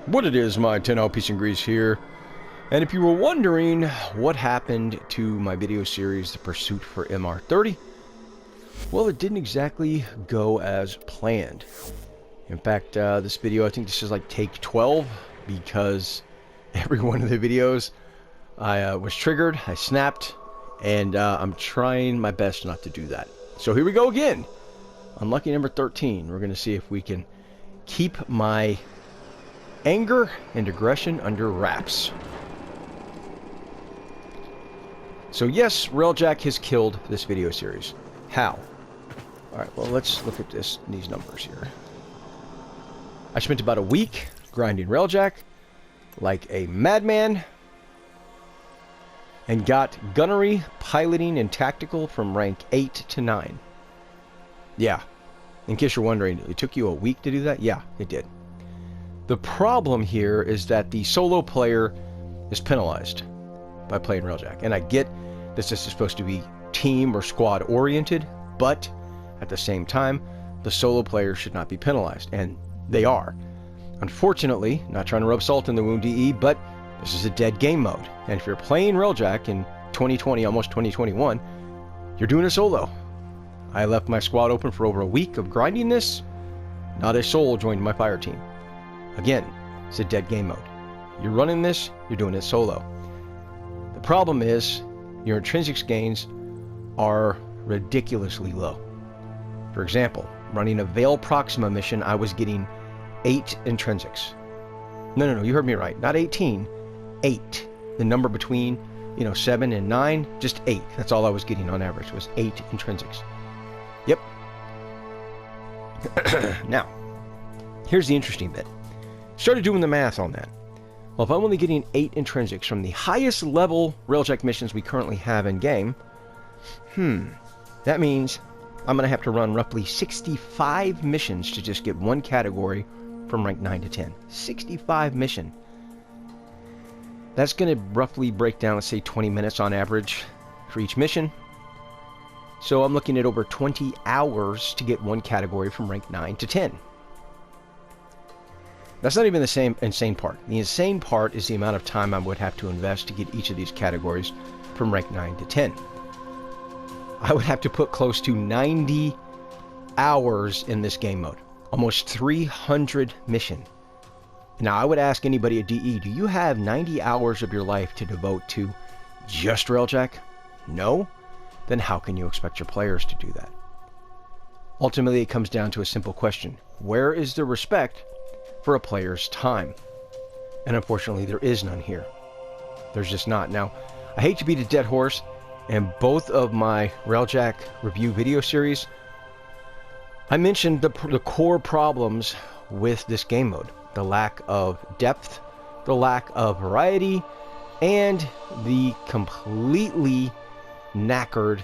What it is, my 10L Peace and Grease here. And if you were wondering what happened to my video series, The Pursuit for MR30, well, it didn't exactly go as planned. In fact, this video, I think this is like take 12, because every one of the videos I was triggered, I snapped, and I'm trying my best not to do that. So here we go again. Unlucky number 13. We're going to see if we can keep my anger and aggression under wraps. So yes, Railjack has killed this video series. How? Alright, well, let's look at these numbers here. I spent about a week grinding Railjack like a madman and got gunnery, piloting, and tactical from rank 8 to 9. Yeah, in case you're wondering, it took you a week to do that? Yeah, it did. The problem here is that the solo player is penalized by playing Railjack. And I get this is supposed to be team or squad oriented, but at the same time, the solo player should not be penalized, and they are. Unfortunately, not trying to rub salt in the wound, DE, but this is a dead game mode. And if you're playing Railjack in 2020, almost 2021, you're doing a solo. I left my squad open for over a week of grinding this. Not a soul joined my fire team. Again, it's a dead game mode. You're running this, you're doing it solo. The problem is, your intrinsics gains are ridiculously low. For example, running a Veil Proxima mission, I was getting 8 intrinsics. No, you heard me right. Not 18, 8. The number between, 7 and 9, just 8. That's all I was getting on average, was 8 intrinsics. Yep. Now, here's the interesting bit. Started doing the math on that. Well, if I'm only getting 8 intrinsics from the highest level Railjack missions we currently have in game, that means I'm going to have to run roughly 65 missions to just get one category from rank 9 to 10. 65 mission. That's going to roughly break down, let's say, 20 minutes on average for each mission. So I'm looking at over 20 hours to get one category from rank 9 to 10. That's not even the same insane part. The insane part is the amount of time I would have to invest to get each of these categories from rank 9 to 10. I would have to put close to 90 hours in this game mode. Almost 300 mission. Now, I would ask anybody at DE, do you have 90 hours of your life to devote to just Railjack? No? Then how can you expect your players to do that? Ultimately, it comes down to a simple question. Where is the respect for a player's time? And unfortunately, there is none here. There's just not. Now, I hate to beat a dead horse, and both of my Railjack review video series, I mentioned the core problems with this game mode. The lack of depth, the lack of variety, and the completely knackered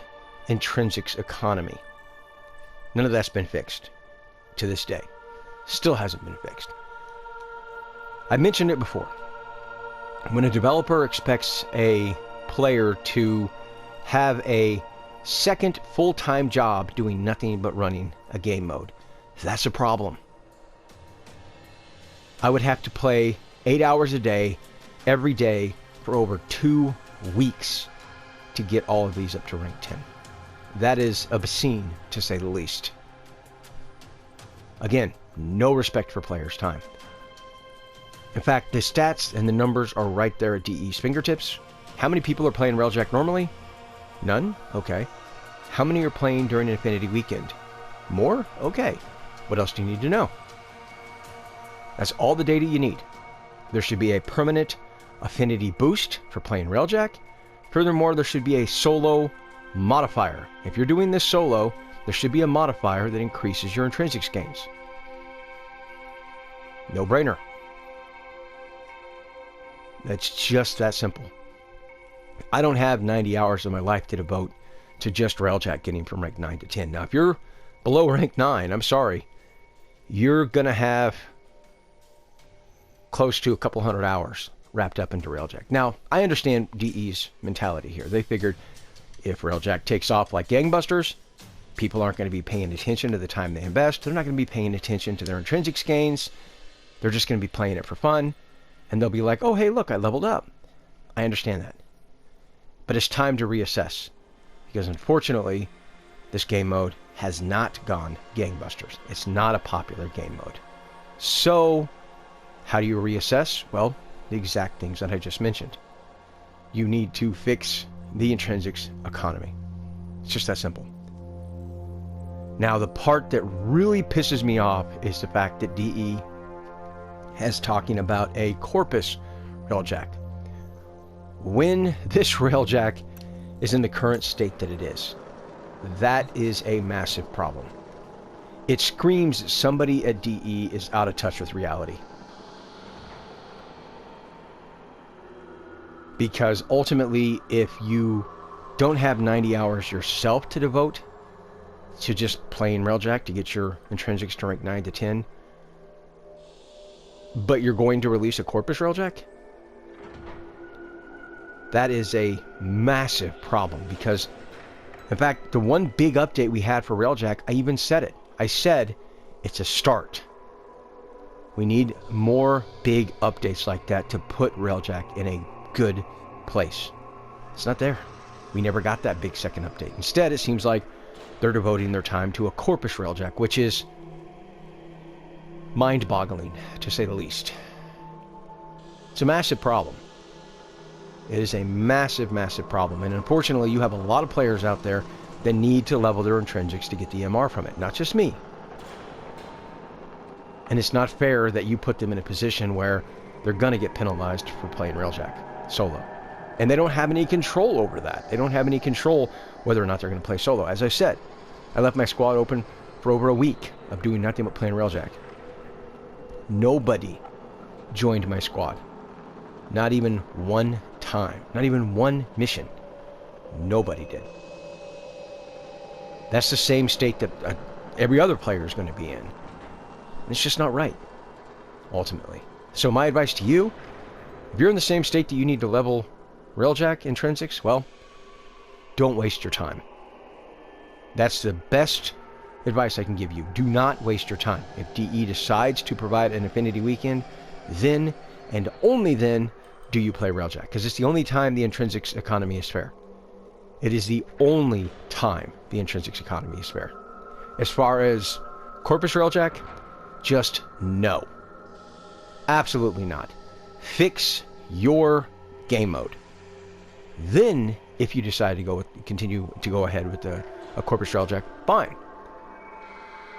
intrinsics economy. None of that's been fixed to this day. Still hasn't been fixed. I mentioned it before. When a developer expects a player to have a second full-time job doing nothing but running a game mode, that's a problem. I would have to play 8 hours a day, every day, for over 2 weeks to get all of these up to rank 10. That is obscene, to say the least. Again, no respect for players' time. In fact, the stats and the numbers are right there at DE's fingertips. How many people are playing Railjack normally? None? Okay. How many are playing during Infinity Weekend? More? Okay. What else do you need to know? That's all the data you need. There should be a permanent affinity boost for playing Railjack. Furthermore, there should be a solo modifier. If you're doing this solo, there should be a modifier that increases your intrinsics gains. No brainer. That's just that simple. I don't have 90 hours of my life to devote to just Railjack getting from rank 9 to 10. Now, if you're below rank 9, I'm sorry, you're going to have close to a couple hundred hours wrapped up into Railjack. Now, I understand DE's mentality here. They figured if Railjack takes off like gangbusters, people aren't going to be paying attention to the time they invest. They're not going to be paying attention to their intrinsics gains. They're just going to be playing it for fun, and they'll be like, oh, hey, look, I leveled up. I understand that. But it's time to reassess, because unfortunately, this game mode has not gone gangbusters. It's not a popular game mode. So, how do you reassess? Well, the exact things that I just mentioned. You need to fix the intrinsics economy. It's just that simple. Now, the part that really pisses me off is the fact that DE is talking about a corpus railjack. When this railjack is in the current state that it is, that is a massive problem. It screams somebody at DE is out of touch with reality. Because ultimately, if you don't have 90 hours yourself to devote to just playing Railjack to get your intrinsics to rank 9 to 10, but you're going to release a corpus Railjack, that is a massive problem. Because, in fact, the one big update we had for Railjack, I even said it. I said, it's a start. We need more big updates like that to put Railjack in a good place. It's not there. We never got that big second update. Instead, it seems like they're devoting their time to a corpus Railjack, which is mind-boggling, to say the least. It's a massive problem. It is a massive, massive problem. And unfortunately, you have a lot of players out there that need to level their intrinsics to get the MR from it. Not just me. And it's not fair that you put them in a position where they're going to get penalized for playing Railjack solo. And they don't have any control over that. They don't have any control whether or not they're going to play solo. As I said, I left my squad open for over a week of doing nothing but playing Railjack. Nobody joined my squad. Not even one time. Not even one mission. Nobody did. That's the same state that every other player is going to be in. And it's just not right, ultimately. So my advice to you, if you're in the same state that you need to level Railjack intrinsics, well, don't waste your time. That's the best advice I can give you. Do not waste your time. If DE decides to provide an Affinity Weekend, then and only then do you play Railjack, because it's the only time the intrinsics economy is fair. It is the only time the intrinsics economy is fair. As far as corpus Railjack, just no. Absolutely not. Fix your game mode. Then, if you decide to continue to go ahead with a corpus Railjack, fine.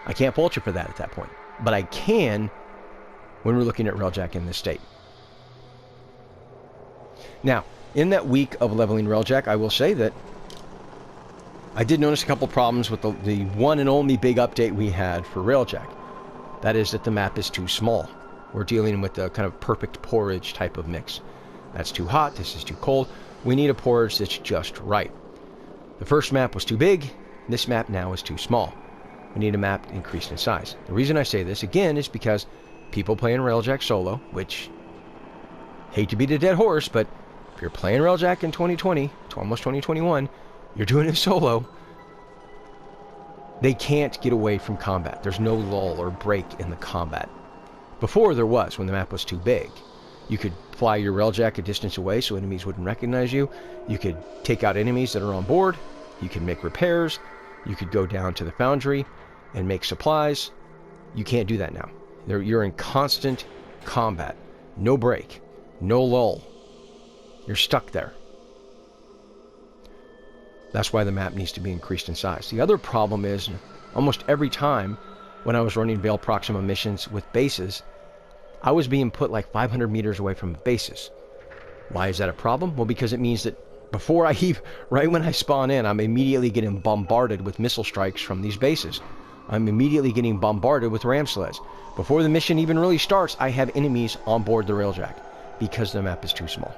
I can't fault you for that at that point. But I can when we're looking at Railjack in this state. Now, in that week of leveling Railjack, I will say that I did notice a couple problems with the one and only big update we had for Railjack. That is that the map is too small. We're dealing with a kind of perfect porridge type of mix. That's too hot, this is too cold. We need a porridge that's just right. The first map was too big, this map now is too small. We need a map increased in size. The reason I say this, again, is because people playing Railjack solo, which, hate to beat a dead horse, but if you're playing Railjack in 2020, to almost 2021, you're doing it solo, they can't get away from combat. There's no lull or break in the combat. Before there was, when the map was too big. You could fly your Railjack a distance away so enemies wouldn't recognize you. You could take out enemies that are on board. You can make repairs. You could go down to the foundry and make supplies. You can't do that now. You're in constant combat. No break. No lull. You're stuck there. That's why the map needs to be increased in size. The other problem is, almost every time when I was running Veil Proxima missions with bases, I was being put like 500 meters away from bases. Why is that a problem? Well, because it means that before I right when I spawn in, I'm immediately getting bombarded with missile strikes from these bases. I'm immediately getting bombarded with ram sleds. Before the mission even really starts, I have enemies on board the Railjack because the map is too small.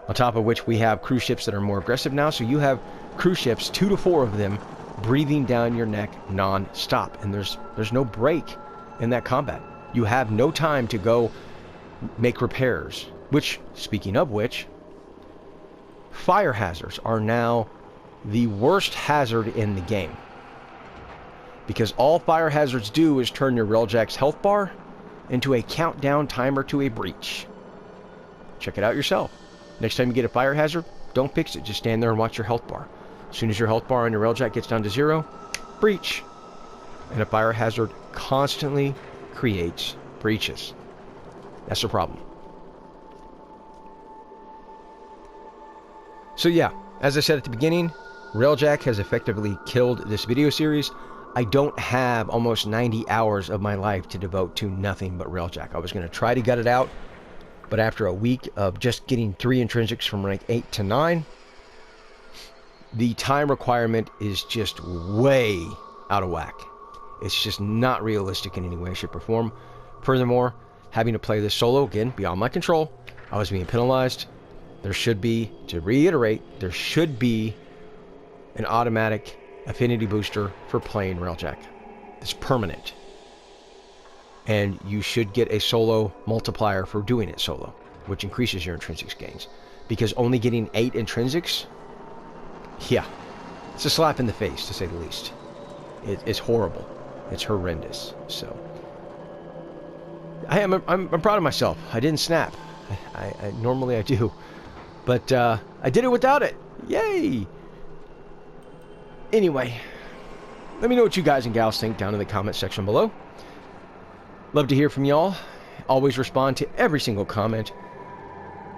On top of which, we have cruise ships that are more aggressive now, so you have cruise ships, 2 to 4 of them, breathing down your neck non-stop, and there's no break in that combat. You have no time to go make repairs, which, speaking of which, fire hazards are now the worst hazard in the game. Because all fire hazards do is turn your Railjack's health bar into a countdown timer to a breach. Check it out yourself. Next time you get a fire hazard, don't fix it. Just stand there and watch your health bar. As soon as your health bar on your Railjack gets down to 0, breach. And a fire hazard constantly creates breaches. That's the problem. So yeah, as I said at the beginning, Railjack has effectively killed this video series. I don't have almost 90 hours of my life to devote to nothing but Railjack. I was going to try to gut it out, but after a week of just getting 3 intrinsics from rank 8 to 9, the time requirement is just way out of whack. It's just not realistic in any way, shape, or form. Furthermore, having to play this solo, again, beyond my control, I was being penalized. There should be, to reiterate, there should be an automatic affinity booster for playing Railjack. It's permanent. And you should get a solo multiplier for doing it solo, which increases your intrinsics gains. Because only getting 8 intrinsics, yeah, it's a slap in the face, to say the least. It's horrible. It's horrendous. So, I'm proud of myself. I didn't snap. I normally I do. But I did it without it. Yay! Anyway, let me know what you guys and gals think down in the comment section below. Love to hear from y'all. Always respond to every single comment.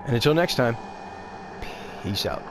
And until next time, peace out.